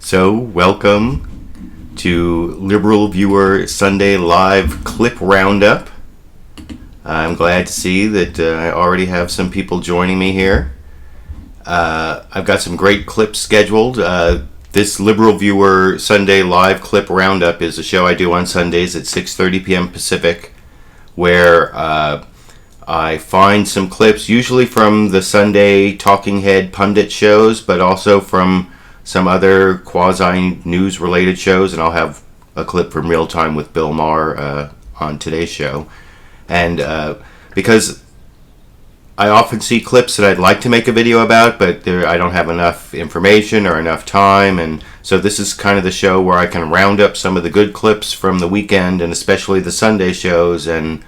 So, welcome to LiberalViewer Sunday Live Clip Roundup. I'm glad to see that I already have some people joining me here. I've got some great clips scheduled. This LiberalViewer Sunday Live Clip Roundup is a show I do on Sundays at 6:30 p.m. Pacific, where I find some clips, usually from the Sunday talking head pundit shows, but also from some other quasi-news related shows, and I'll have a clip from Real Time with Bill Maher on today's show. And because I often see clips that I'd like to make a video about, but I don't have enough information or enough time, and so this is kind of the show where I can round up some of the good clips from the weekend, and especially the Sunday shows, and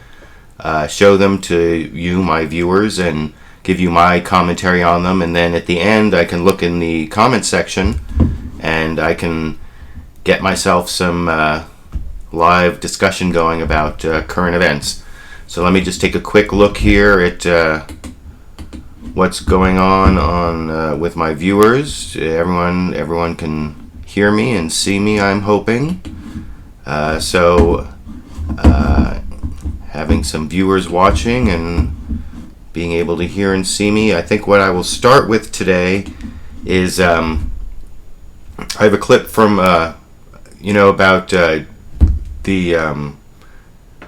show them to you, my viewers, and give you my commentary on them. And then at the end I can look in the comment section and I can get myself some live discussion going about current events. So let me just take a quick look here at what's going on with my viewers. Everyone can hear me and see me, I'm hoping. Having some viewers watching and being able to hear and see me. I think what I will start with today is I have a clip from about the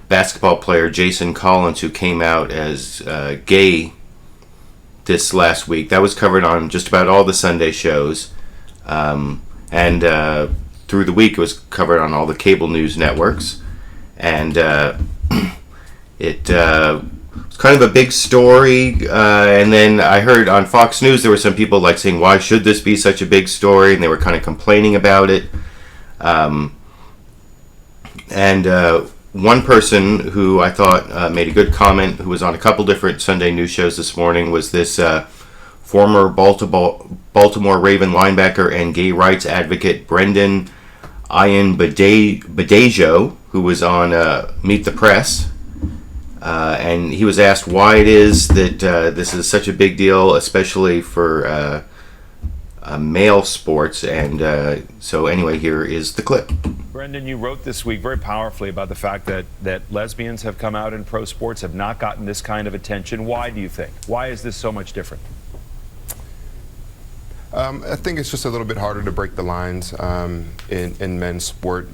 basketball player Jason Collins, who came out as gay this last week. That was covered on just about all the Sunday shows, and through the week it was covered on all the cable news networks, and it was kind of a big story, and then I heard on Fox News there were some people like saying, why should this be such a big story, and they were kind of complaining about it. One person who I thought made a good comment, who was on a couple different Sunday news shows this morning, was this former Baltimore Raven linebacker and gay rights advocate Brendan Ayanbadejo, who was on Meet the Press. And he was asked why it is that this is such a big deal, especially for male sports. And so anyway, here is the clip. Brendan, you wrote this week very powerfully about the fact that lesbians have come out in pro sports, have not gotten this kind of attention. Why do you think? Why is this so much different? I think it's just a little bit harder to break the lines in men's sport.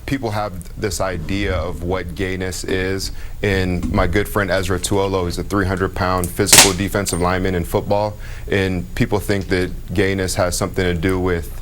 People have this idea of what gayness is. And my good friend Ezra Tuolo is a 300-pound physical defensive lineman in football. And people think that gayness has something to do with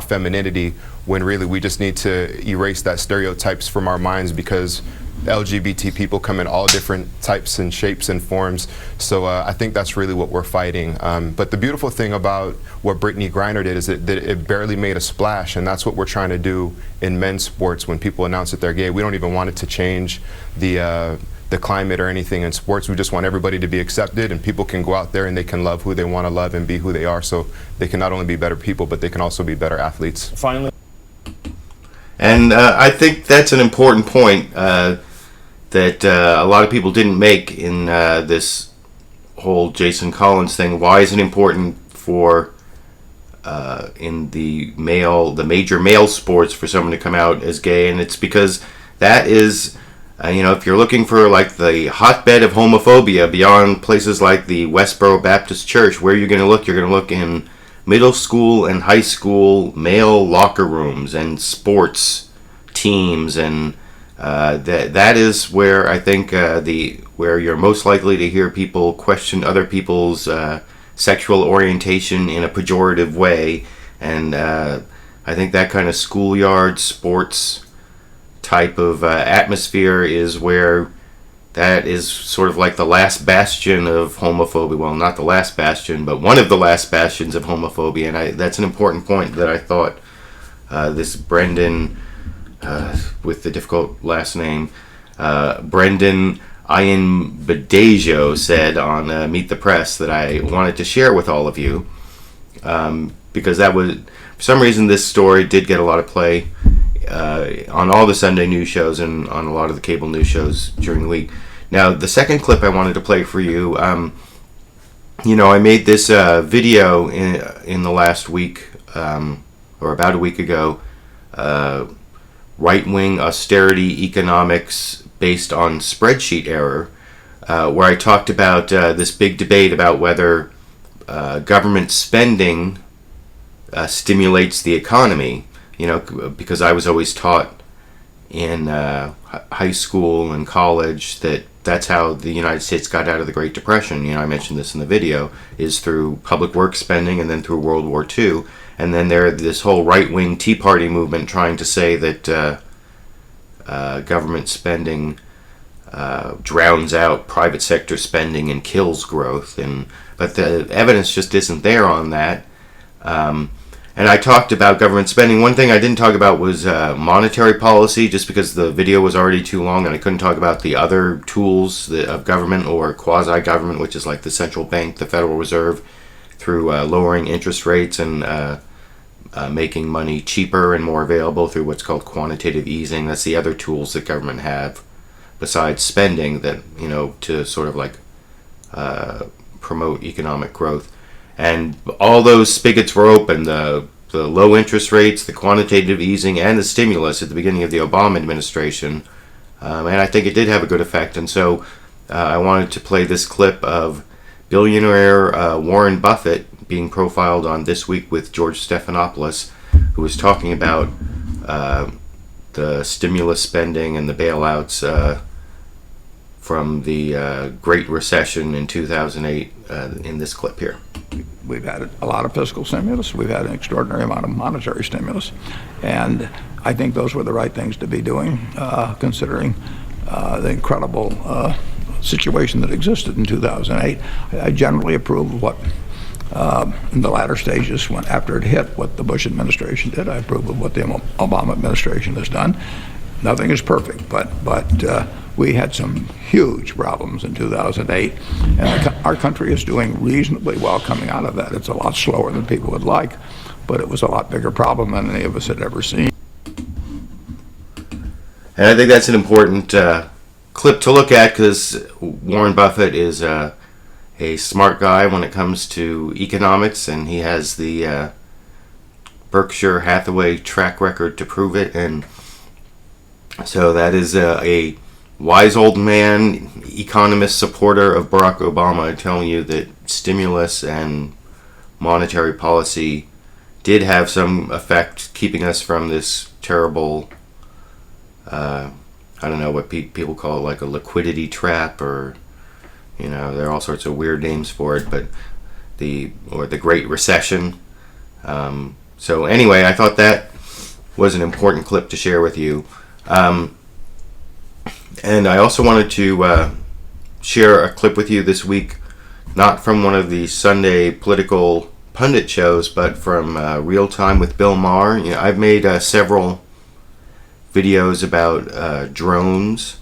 femininity, when really we just need to erase that stereotypes from our minds, because LGBT people come in all different types and shapes and forms. So I think that's really what we're fighting. But the beautiful thing about what Brittany Griner did is that it barely made a splash, and that's what we're trying to do in men's sports. When people announce that they're gay, we don't even want it to change the climate or anything in sports. We just want everybody to be accepted, and people can go out there and they can love who they want to love and be who they are, so they can not only be better people, but they can also be better athletes. Finally. And I think that's an important point that a lot of people didn't make in this whole Jason Collins thing. Why is it important for in the major male sports for someone to come out as gay? And it's because that is, if you're looking for like the hotbed of homophobia beyond places like the Westboro Baptist Church, where you're going to look? You're going to look in middle school and high school male locker rooms and sports teams, and that is where I think where you're most likely to hear people question other people's sexual orientation in a pejorative way. And I think that kind of schoolyard sports type of atmosphere is where that is sort of like the last bastion of homophobia. Well, not the last bastion, but one of the last bastions of homophobia. And that's an important point that I thought this Brendan, with the difficult last name, Brendan Ayanbadejo said on Meet the Press, that I wanted to share with all of you, because that was, for some reason, this story did get a lot of play on all the Sunday news shows and on a lot of the cable news shows during the week. Now, the second clip I wanted to play for you, I made this video in the last week or about a week ago, right-wing austerity economics based on spreadsheet error, where I talked about this big debate about whether government spending stimulates the economy. You know, because I was always taught in high school and college that that's how the United States got out of the Great Depression. You know, I mentioned this in the video, is through public works spending and then through World War II. And then there's this whole right-wing Tea Party movement trying to say that government spending drowns out private sector spending and kills growth. But the evidence just isn't there on that. And I talked about government spending. One thing I didn't talk about was monetary policy, just because the video was already too long and I couldn't talk about the other tools of government or quasi-government, which is like the central bank, the Federal Reserve, through lowering interest rates and making money cheaper and more available through what's called quantitative easing. That's the other tools that government have besides spending that, you know, to sort of like promote economic growth. And all those spigots were open, the low interest rates, the quantitative easing, and the stimulus at the beginning of the Obama administration. And I think it did have a good effect. And so I wanted to play this clip of billionaire Warren Buffett being profiled on This Week with George Stephanopoulos, who was talking about the stimulus spending and the bailouts from the Great Recession in 2008 in this clip here. We've had a lot of fiscal stimulus. We've had an extraordinary amount of monetary stimulus. And I think those were the right things to be doing, considering the incredible situation that existed in 2008. I generally approve of what, in the latter stages, when after it hit, what the Bush administration did. I approve of what the Obama administration has done. Nothing is perfect, but we had some huge problems in 2008, and our country is doing reasonably well coming out of that. It's a lot slower than people would like, but it was a lot bigger problem than any of us had ever seen. And I think that's an important clip to look at, because Warren Buffett is a smart guy when it comes to economics, and he has the Berkshire Hathaway track record to prove it. And so that is a wise old man, economist, supporter of Barack Obama, telling you that stimulus and monetary policy did have some effect keeping us from this terrible, I don't know what people call it, like a liquidity trap, or, you know, there are all sorts of weird names for it, but the Great Recession. So anyway, I thought that was an important clip to share with you. And I also wanted to share a clip with you this week, not from one of the Sunday political pundit shows, but from Real Time with Bill Maher. You know, I've made several videos about drones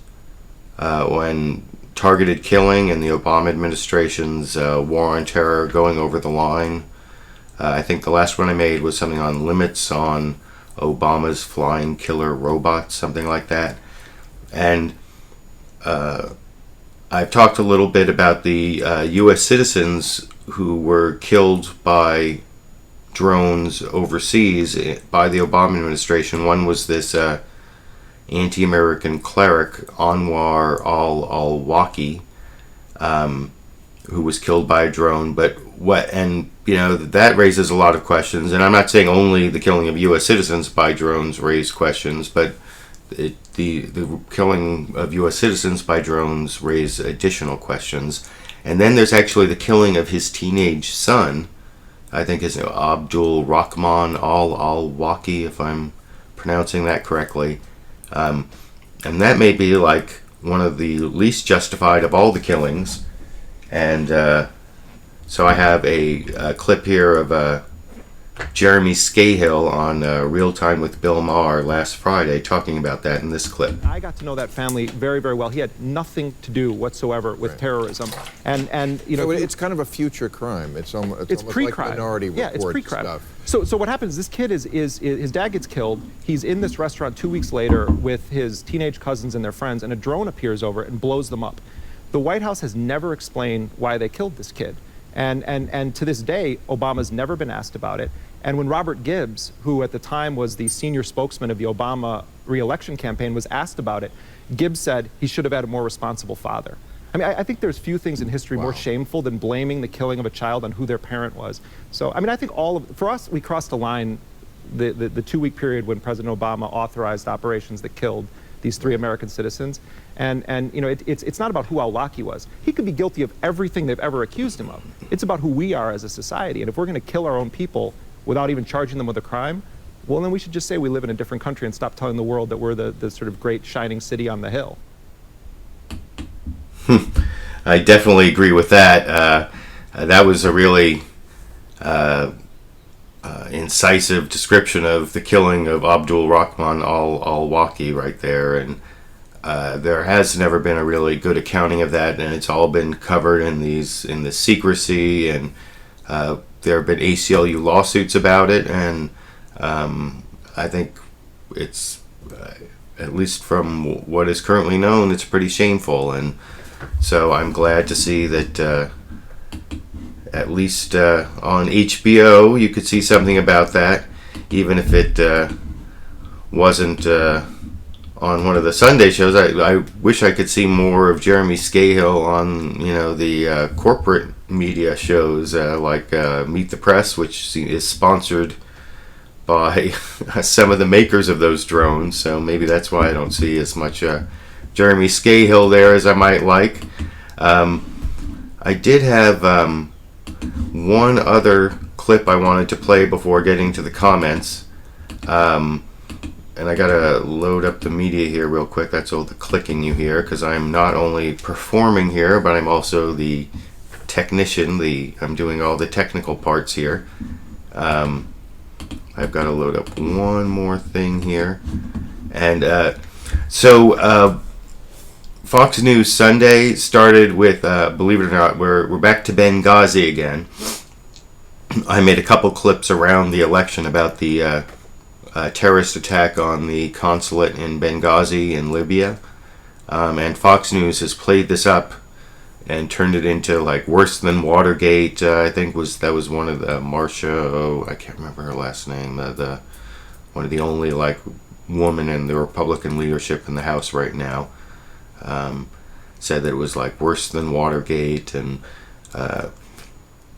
when targeted killing and the Obama administration's war on terror going over the line. I think the last one I made was something on limits on Obama's flying killer robots, something like that. And I've talked a little bit about the U.S. citizens who were killed by drones overseas by the Obama administration. One was this anti-American cleric, Anwar al-awlaki, who was killed by a drone. But you know, that raises a lot of questions. And I'm not saying only the killing of U.S. citizens by drones raised questions, but the killing of U.S. citizens by drones raised additional questions. And then there's actually the killing of his teenage son. I think is Abdul Rahman al-awlaki, if I'm pronouncing that correctly. And that may be like one of the least justified of all the killings. And so I have a clip here of Jeremy Scahill on Real Time with Bill Maher last Friday talking about that in this clip. I got to know that family very, very well. He had nothing to do whatsoever with terrorism. And you know, so it's kind of a future crime. It's almost pre-crime. Like Minority Report it's pre-crime stuff. So what happens, this kid is his dad gets killed. He's in this restaurant 2 weeks later with his teenage cousins and their friends, and a drone appears over it and blows them up. The White House has never explained why they killed this kid. And to this day, Obama's never been asked about it. And when Robert Gibbs, who at the time was the senior spokesman of the Obama re-election campaign, was asked about it, Gibbs said he should have had a more responsible father. I mean, I think there's few things in history more shameful than blaming the killing of a child on who their parent was. So, I mean, I think for us, we crossed a line the 2-week period when President Obama authorized operations that killed these 3 American citizens. And you know, it's not about who al-awlaki was. He could be guilty of everything they've ever accused him of. It's about who we are as a society. And if we're going to kill our own people without even charging them with a crime, well, then we should just say we live in a different country and stop telling the world that we're the sort of great shining city on the hill. I definitely agree with that. That was a really incisive description of the killing of Abdul Rahman al-awlaki right there, and there has never been a really good accounting of that, and it's all been covered in the secrecy, and there have been ACLU lawsuits about it, and I think it's at least from what is currently known, it's pretty shameful, and so I'm glad to see that at least on HBO you could see something about that, even if it wasn't on one of the Sunday shows. I wish I could see more of Jeremy Scahill on the corporate media shows like Meet the Press, which is sponsored by some of the makers of those drones, so maybe that's why I don't see as much Jeremy Scahill there as I might like. I did have one other clip I wanted to play before getting to the comments, and I gotta load up the media here real quick. That's all the clicking you hear, because I'm not only performing here, but I'm also the technician. I'm doing all the technical parts here. I've got to load up one more thing here, and so Fox News Sunday started with, believe it or not, we're back to Benghazi again. I made a couple clips around the election about the terrorist attack on the consulate in Benghazi in Libya, and Fox News has played this up and turned it into like worse than Watergate. I think that was one of the Marsha. I can't remember her last name. The one of the only like woman in the Republican leadership in the House right now. Said that it was like worse than Watergate, and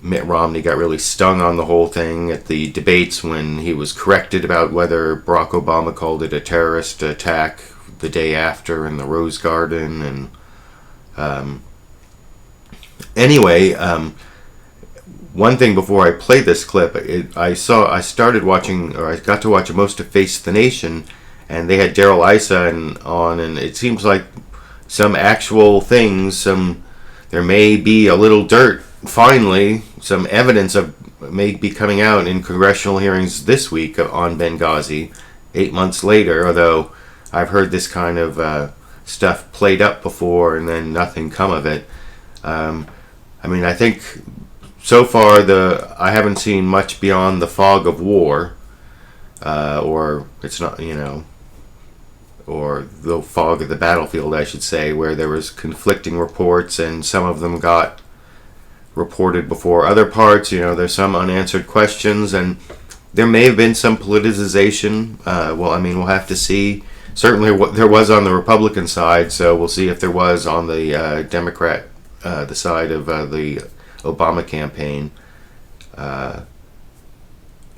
Mitt Romney got really stung on the whole thing at the debates when he was corrected about whether Barack Obama called it a terrorist attack the day after in the Rose Garden. And anyway, one thing before I play this clip, I started watching, or I got to watch most of Face the Nation, and they had Darrell Issa on, and it seems like some actual things, there may be a little dirt, finally, some evidence may be coming out in congressional hearings this week on Benghazi, 8 months later, although I've heard this kind of stuff played up before and then nothing come of it. I mean, I think so far I haven't seen much beyond the fog of war, or it's not, or the fog of the battlefield, I should say, where there was conflicting reports, and some of them got reported before other parts. There's some unanswered questions, and there may have been some politicization. Well, I mean, we'll have to see. Certainly what there was on the Republican side, so we'll see if there was on the Democrat, the side of the Obama campaign.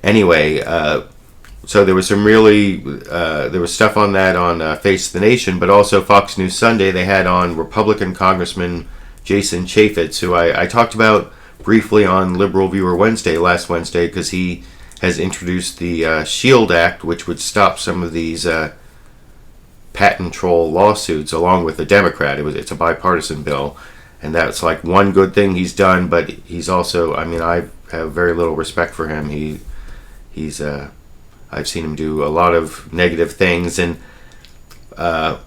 Anyway, so there was some really, there was stuff on that on Face the Nation, but also Fox News Sunday, they had on Republican Congressman Jason Chaffetz, who I talked about briefly on LiberalViewer last Wednesday, because he has introduced the SHIELD Act, which would stop some of these patent troll lawsuits, along with the Democrat. It's a bipartisan bill, and that's like one good thing he's done, but he's also, I mean, I have very little respect for him. He's I've seen him do a lot of negative things, and I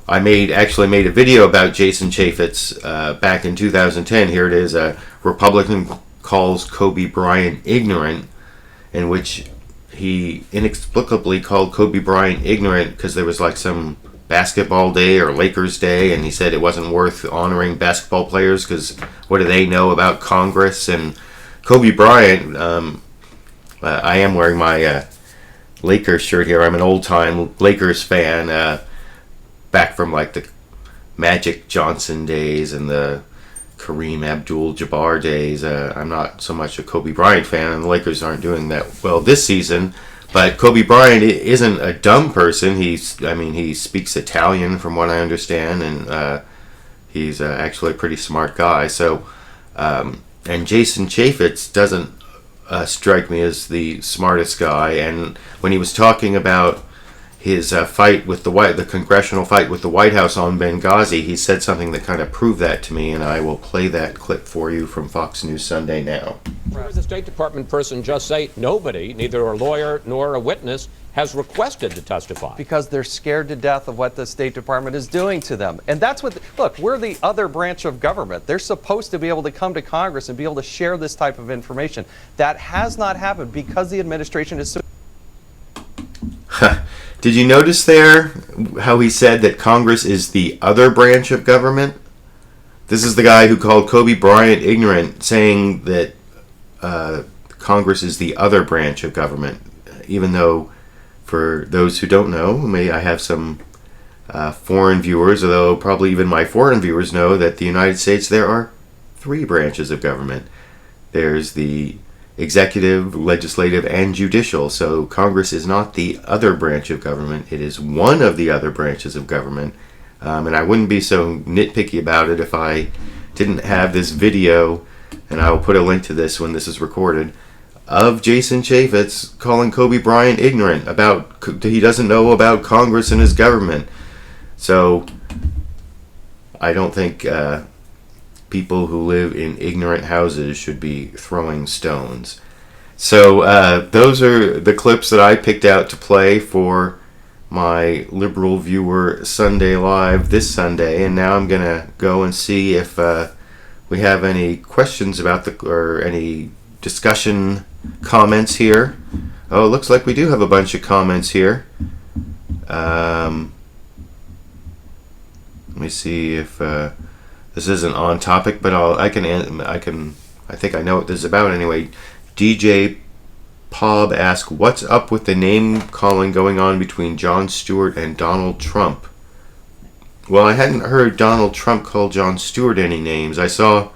actually made a video about Jason Chaffetz back in 2010. Here it is. A Republican calls Kobe Bryant ignorant, in which he inexplicably called Kobe Bryant ignorant because there was like some basketball day or Lakers day, and he said it wasn't worth honoring basketball players because what do they know about Congress? And Kobe Bryant, I am wearing my Lakers shirt here. I'm an old-time Lakers fan, back from like the Magic Johnson days and the Kareem Abdul-Jabbar days. I'm not so much a Kobe Bryant fan, and the Lakers aren't doing that well this season. But Kobe Bryant isn't a dumb person. He speaks Italian from what I understand, and he's actually a pretty smart guy. So, and Jason Chaffetz doesn't strike me as the smartest guy. And when he was talking about his fight with the congressional fight with the White House on Benghazi, he said something that kind of proved that to me, and I will play that clip for you from Fox News Sunday now. Heard the State Department person just say nobody, neither a lawyer nor a witness, has requested to testify. Because they're scared to death of what the State Department is doing to them. And that's what, look, we're the other branch of government. They're supposed to be able to come to Congress and be able to share this type of information. That has not happened because the administration is so... Did you notice there how he said that Congress is the other branch of government? This is the guy who called Kobe Bryant ignorant, saying that Congress is the other branch of government, even though, for those who don't know, I have some foreign viewers, although probably even my foreign viewers know that the United States, there are 3 branches of government. There's the executive, legislative, and judicial. So Congress is not the other branch of government. It is one of the other branches of government. And I wouldn't be so nitpicky about it if I didn't have this video, and I will put a link to this when this is recorded, of Jason Chaffetz calling Kobe Bryant ignorant about he doesn't know about Congress and his government. So I don't think people who live in ignorant houses should be throwing stones. So those are the clips that I picked out to play for my Liberal Viewer Sunday Live this Sunday, and now I'm going to go and see if we have any questions about or any discussion comments here. Oh, it looks like we do have a bunch of comments here. Let me see if this isn't on topic, but I think I know what this is about anyway. DJ Pob asked, what's up with the name calling going on between Jon Stewart and Donald Trump? Well, I hadn't heard Donald Trump call Jon Stewart any names. I saw,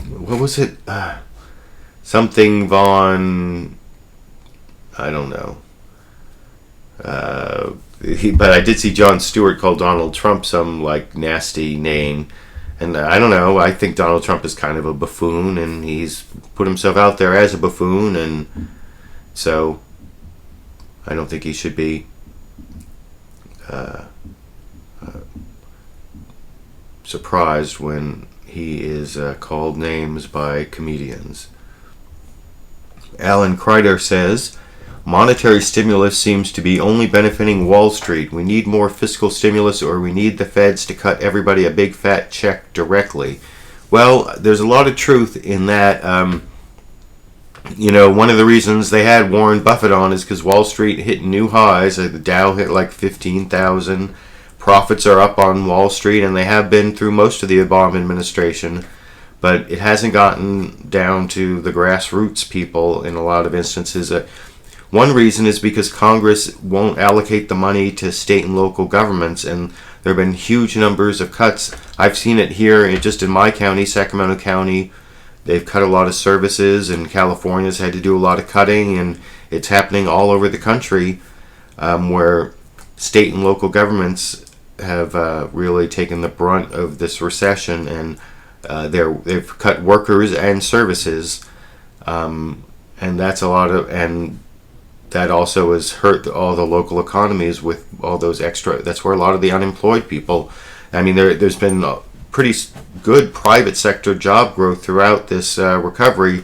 what was it? Something Vaughn, I don't know. But I did see Jon Stewart call Donald Trump some nasty name. And I don't know, I think Donald Trump is kind of a buffoon, and he's put himself out there as a buffoon, and so I don't think he should be surprised when he is called names by comedians. Alan Kreider says, monetary stimulus seems to be only benefiting Wall Street. We need more fiscal stimulus, or we need the feds to cut everybody a big fat check directly. Well, there's a lot of truth in that. One of the reasons they had Warren Buffett on is because Wall Street hit new highs. The Dow hit 15,000. Profits are up on Wall Street, and they have been through most of the Obama administration. But it hasn't gotten down to the grassroots people in a lot of instances. One reason is because Congress won't allocate the money to state and local governments, and there have been huge numbers of cuts. I've seen it here just in my county, Sacramento County. They've cut a lot of services, and California's had to do a lot of cutting, and it's happening all over the country where state and local governments have really taken the brunt of this recession, and they've cut workers and services, and that's a lot of, and that also has hurt all the local economies with all those extra. That's where a lot of the unemployed people. I mean, there's been pretty good private sector job growth throughout this recovery,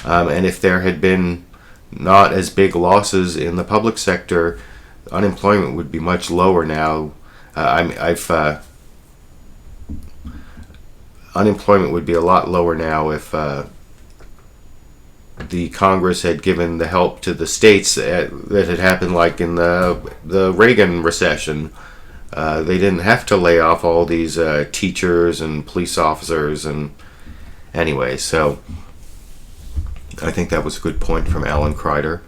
and if there had been not as big losses in the public sector, unemployment would be much lower now. Unemployment would be a lot lower now if the Congress had given the help to the states that had happened, like in the Reagan recession. They didn't have to lay off all these teachers and police officers. And anyway, so I think that was a good point from Alan Kreider.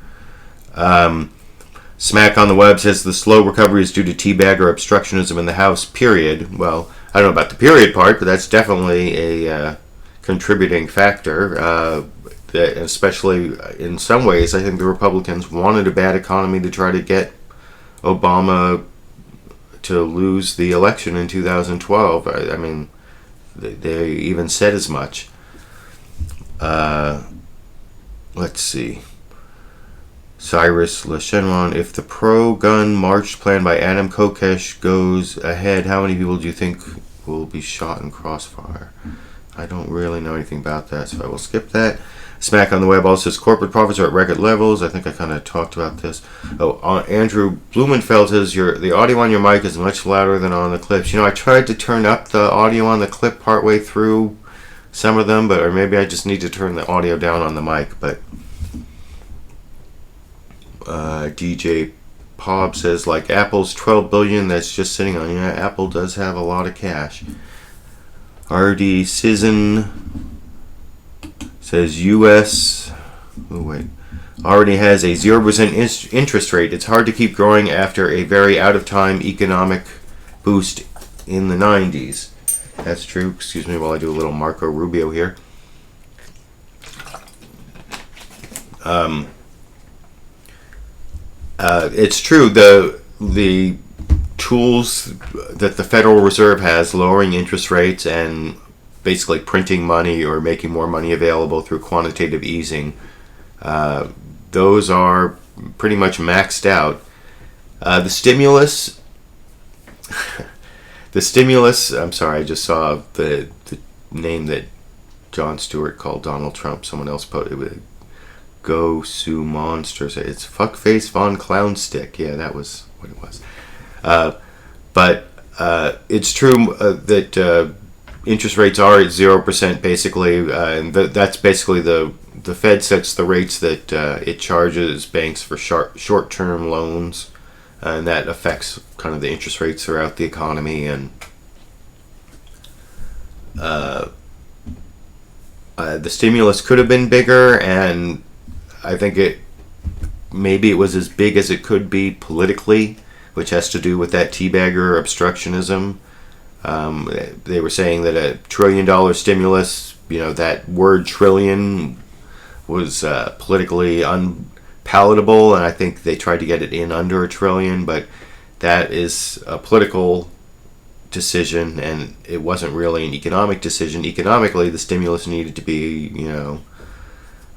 Smack on the Web says the slow recovery is due to teabagger obstructionism in the House, period. Well, I don't know about the period part, but that's definitely a contributing factor. That especially in some ways, I think the Republicans wanted a bad economy to try to get Obama to lose the election in 2012. I mean, they even said as much. Let's see. Cyrus Lechenron, if the pro-gun march plan by Adam Kokesh goes ahead, how many people do you think will be shot in crossfire? I don't really know anything about that, so I will skip that. Smack on the Web also says corporate profits are at record levels. I think I kind of talked about this. Andrew Blumenfeld says the audio on your mic is much louder than on the clips. I tried to turn up the audio on the clip partway through some of them, or maybe I just need to turn the audio down on the mic, but DJ Pob says, like Apple's $12 billion that's just sitting on. Yeah, Apple does have a lot of cash. RD Sizen says U.S. already has a 0% interest rate. It's hard to keep growing after a very out-of-time economic boost in the 90s. That's true. Excuse me while I do a little Marco Rubio here. It's true. The tools that the Federal Reserve has, lowering interest rates and basically printing money or making more money available through quantitative easing, those are pretty much maxed out. The stimulus, I'm sorry, I just saw the name that Jon Stewart called Donald Trump. Someone else put it. Go Sue Monsters. It's Fuckface Von Clownstick. Yeah, that was what it was. But it's true that interest rates are at 0% basically, and that's basically the Fed sets the rates that it charges banks for short-term loans, and that affects kind of the interest rates throughout the economy. And the stimulus could have been bigger, and I think maybe it was as big as it could be politically, which has to do with that teabagger obstructionism. They were saying that $1 trillion stimulus, that word trillion was politically unpalatable, and I think they tried to get it in under $1 trillion, but that is a political decision, and it wasn't really an economic decision. Economically, the stimulus needed to be,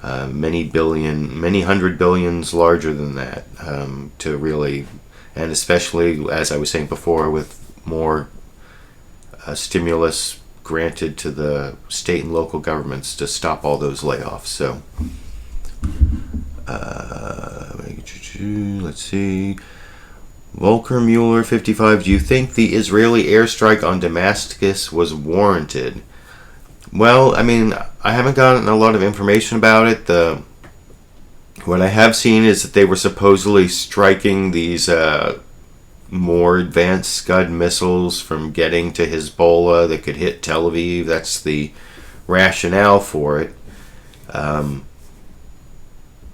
many hundred billions larger than that to really, and especially, as I was saying before, with more stimulus granted to the state and local governments to stop all those layoffs. So, let's see. Volker Mueller 55, do you think the Israeli airstrike on Damascus was warranted? Well, I mean, I haven't gotten a lot of information about it. What I have seen is that they were supposedly striking these more advanced Scud missiles from getting to Hezbollah that could hit Tel Aviv. That's the rationale for it. I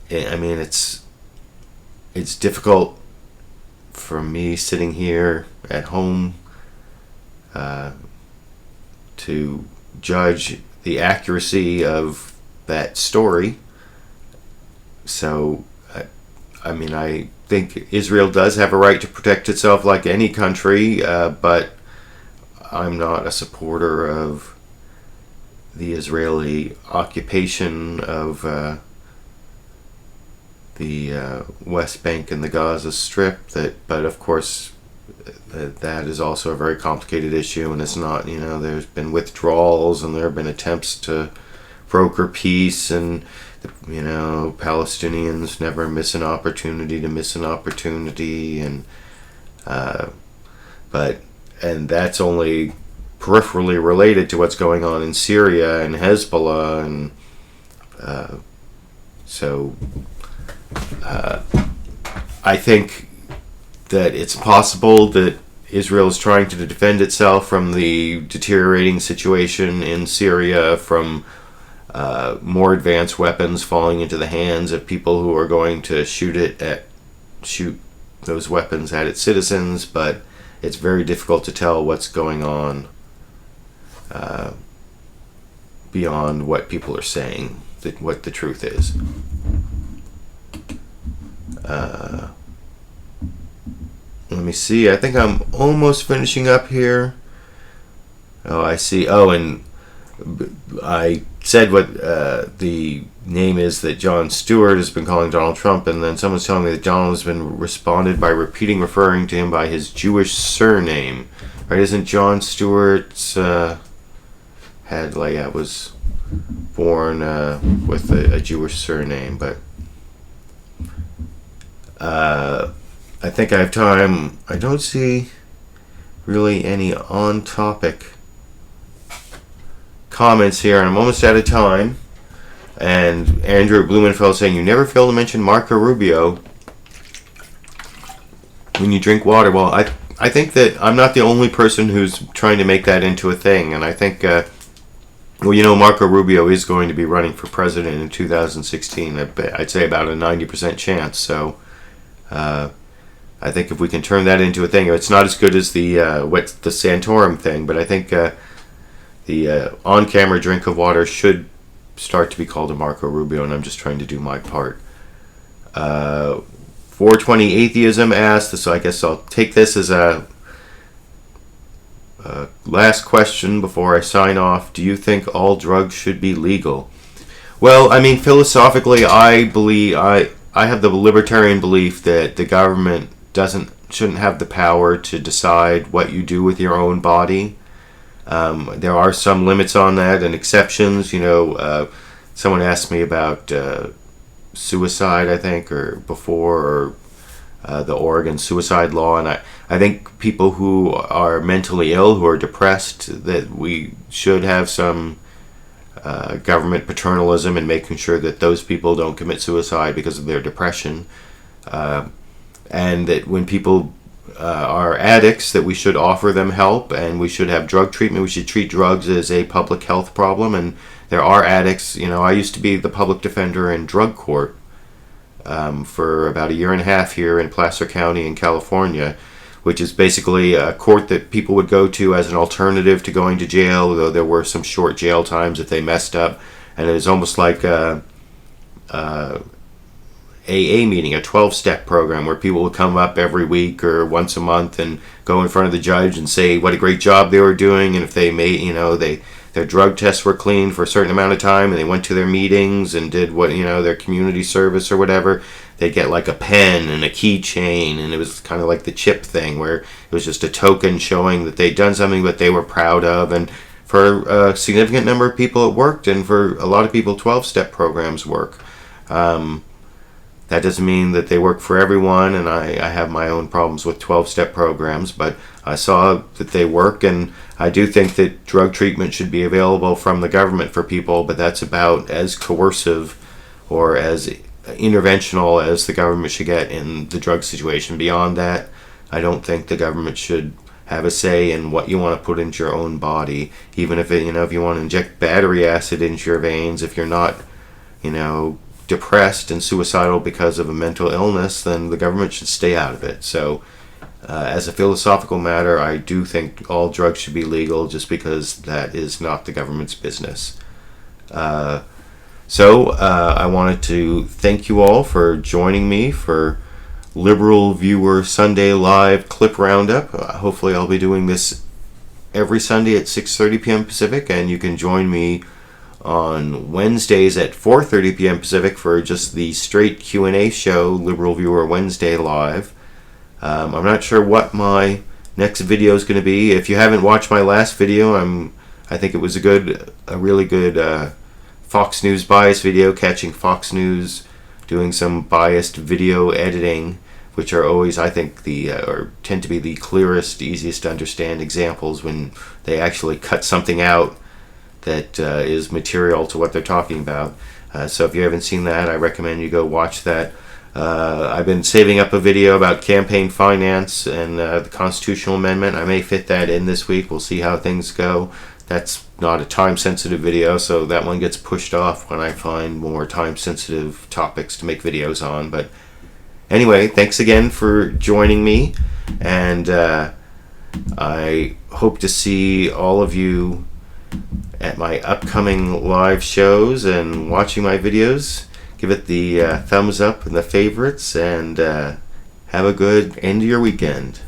mean, it's difficult for me sitting here at home to judge the accuracy of that story. So, I mean, I think Israel does have a right to protect itself like any country, but I'm not a supporter of the Israeli occupation of the West Bank and the Gaza Strip. But of course, that is also a very complicated issue, and it's not, there's been withdrawals and there have been attempts to broker peace, and Palestinians never miss an opportunity, and and that's only peripherally related to what's going on in Syria and Hezbollah, and so I think that it's possible that Israel is trying to defend itself from the deteriorating situation in Syria, from more advanced weapons falling into the hands of people who are going to shoot those weapons at its citizens, but it's very difficult to tell what's going on beyond what people are saying, what the truth is. Let me see. I think I'm almost finishing up here. Oh, I see. Oh, and I said what the name is that Jon Stewart has been calling Donald Trump, and then someone's telling me that Donald has been responded by referring to him by his Jewish surname. Right? Isn't Jon Stewart's was born with a Jewish surname, but I think I have time. I don't see really any on-topic comments here, and I'm almost out of time. And Andrew Blumenfeld saying, you never fail to mention Marco Rubio when you drink water. Well, I think that I'm not the only person who's trying to make that into a thing, and I think, Marco Rubio is going to be running for president in 2016. I'd say about a 90% chance, so I think if we can turn that into a thing, it's not as good as the Santorum thing, but I think the on-camera drink of water should start to be called a Marco Rubio, and I'm just trying to do my part. 420 Atheism asked, so I guess I'll take this as a last question before I sign off. Do you think all drugs should be legal? Well, I mean, philosophically, I believe I have the libertarian belief that the government shouldn't have the power to decide what you do with your own body. There are some limits on that and exceptions. Someone asked me about suicide, I think, or before, or the Oregon suicide law, and I think people who are mentally ill, who are depressed, that we should have some government paternalism in making sure that those people don't commit suicide because of their depression. And that when people are addicts, that we should offer them help, and we should have drug treatment. We should treat drugs as a public health problem. And there are addicts. I used to be the public defender in drug court for about a year and a half here in Placer County in California, which is basically a court that people would go to as an alternative to going to jail, though there were some short jail times if they messed up. And it was almost like a AA meeting, a 12-step program where people would come up every week or once a month and go in front of the judge and say what a great job they were doing, and if they made, their drug tests were clean for a certain amount of time, and they went to their meetings and did what, their community service or whatever, they'd get like a pen and a keychain, and it was kind of like the chip thing where it was just a token showing that they'd done something that they were proud of. And for a significant number of people it worked, and for a lot of people 12-step programs work. That doesn't mean that they work for everyone, and I have my own problems with 12-step programs, but I saw that they work, and I do think that drug treatment should be available from the government for people, but that's about as coercive or as interventional as the government should get in the drug situation. Beyond that, I don't think the government should have a say in what you want to put into your own body, even if if you want to inject battery acid into your veins, if you're not, depressed and suicidal because of a mental illness, then the government should stay out of it. So as a philosophical matter, I do think all drugs should be legal, just because that is not the government's business. So I wanted to thank you all for joining me for Liberal Viewer Sunday Live Clip Roundup. Hopefully I'll be doing this every Sunday at 6:30 p.m. Pacific, and you can join me on Wednesdays at 4:30 p.m. Pacific for just the straight Q&A show, Liberal Viewer Wednesday Live. I'm not sure what my next video is going to be. If you haven't watched my last video, I think it was a really good Fox News bias video, catching Fox News doing some biased video editing, which are always, I think, or tend to be the clearest, easiest to understand examples when they actually cut something out that is material to what they're talking about. So if you haven't seen that, I recommend you go watch that. I've been saving up a video about campaign finance and the constitutional amendment. I may fit that in this week. We'll see how things go. That's not a time-sensitive video, so that one gets pushed off when I find more time-sensitive topics to make videos on. But anyway, thanks again for joining me, and I hope to see all of you at my upcoming live shows and watching my videos. Give it the thumbs up and the favorites, and have a good end of your weekend.